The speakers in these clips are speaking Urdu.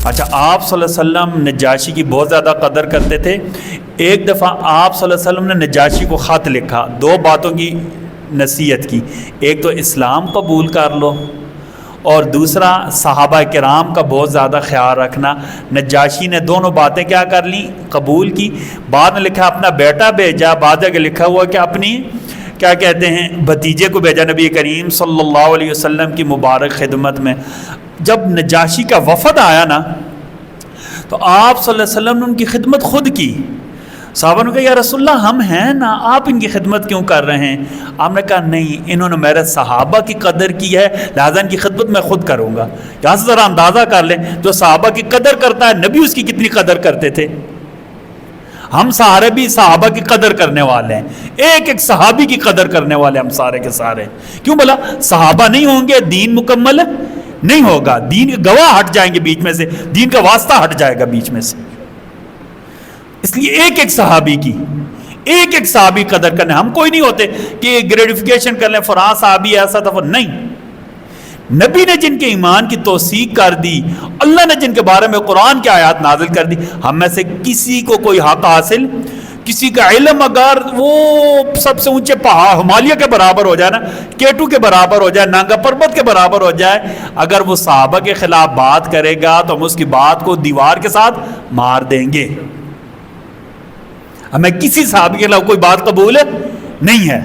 اچھا، آپ صلی اللہ علیہ وسلم نجاشی کی بہت زیادہ قدر کرتے تھے۔ ایک دفعہ آپ صلی اللہ علیہ وسلم نے نجاشی کو خط لکھا، دو باتوں کی نصیحت کی، ایک تو اسلام قبول کر لو، اور دوسرا صحابہ کرام کا بہت زیادہ خیال رکھنا۔ نجاشی نے دونوں باتیں کیا کر لیں؟ قبول کی۔ بعد میں لکھا اپنا بیٹا بھیجا، بعد میں لکھا ہوا کہ اپنی کیا کہتے ہیں بھتیجے کو بھیجا نبی کریم صلی اللہ علیہ وسلم کی مبارک خدمت میں۔ جب نجاشی کا وفد آیا نا تو آپ صلی اللہ علیہ وسلم نے ان کی خدمت خود کی۔ صحابہ نے کہا یا رسول اللہ ہم ہیں نا، آپ ان کی خدمت کیوں کر رہے ہیں؟ آپ نے کہا نہیں، انہوں نے میرے صحابہ کی قدر کی ہے، لہذا ان کی خدمت میں خود کروں گا۔ یہاں سے ذرا اندازہ کر لیں، جو صحابہ کی قدر کرتا ہے نبی اس کی کتنی قدر کرتے تھے۔ ہم سارے بھی صحابہ کی قدر کرنے والے ہیں، ایک ایک صحابی کی قدر کرنے والے ہم سارے کے سارے۔ کیوں بولا؟ صحابہ نہیں ہوں گے دین مکمل نہیں ہوگا، دین کے گواہ ہٹ جائیں گے بیچ میں سے، دین کا واسطہ ہٹ جائے گا بیچ میں سے۔ اس لیے ایک ایک صحابی کی قدر کرنے، ہم کوئی نہیں ہوتے کہ گریڈیفیکیشن کر لیں فلاں صحابی ایسا تھا، نہیں۔ نبی نے جن کے ایمان کی توثیق کر دی، اللہ نے جن کے بارے میں قرآن کی آیات نازل کر دی، ہم میں سے کسی کو کوئی حق حاصل، کسی کا علم اگر وہ سب سے اونچے پہاڑ ہمالیہ کے برابر ہو جائے نا، کیٹو کے برابر ہو جائے، نانگا پربت کے برابر ہو جائے، اگر وہ صحابہ کے خلاف بات کرے گا تو ہم اس کی بات کو دیوار کے ساتھ مار دیں گے۔ ہمیں کسی صحابی کے خلاف کوئی بات قبول نہیں ہے،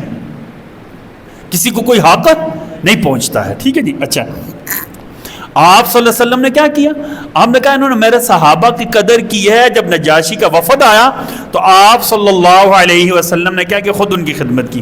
کسی کو کوئی حق نہیں پہنچتا ہے، ٹھیک ہے جی۔ اچھا، آپ صلی اللہ علیہ وسلم نے کیا کیا؟ آپ نے کہا انہوں نے میرے صحابہ کی قدر کی ہے۔ جب نجاشی کا وفد آیا تو آپ صلی اللہ علیہ وسلم نے کیا کہ خود ان کی خدمت کی۔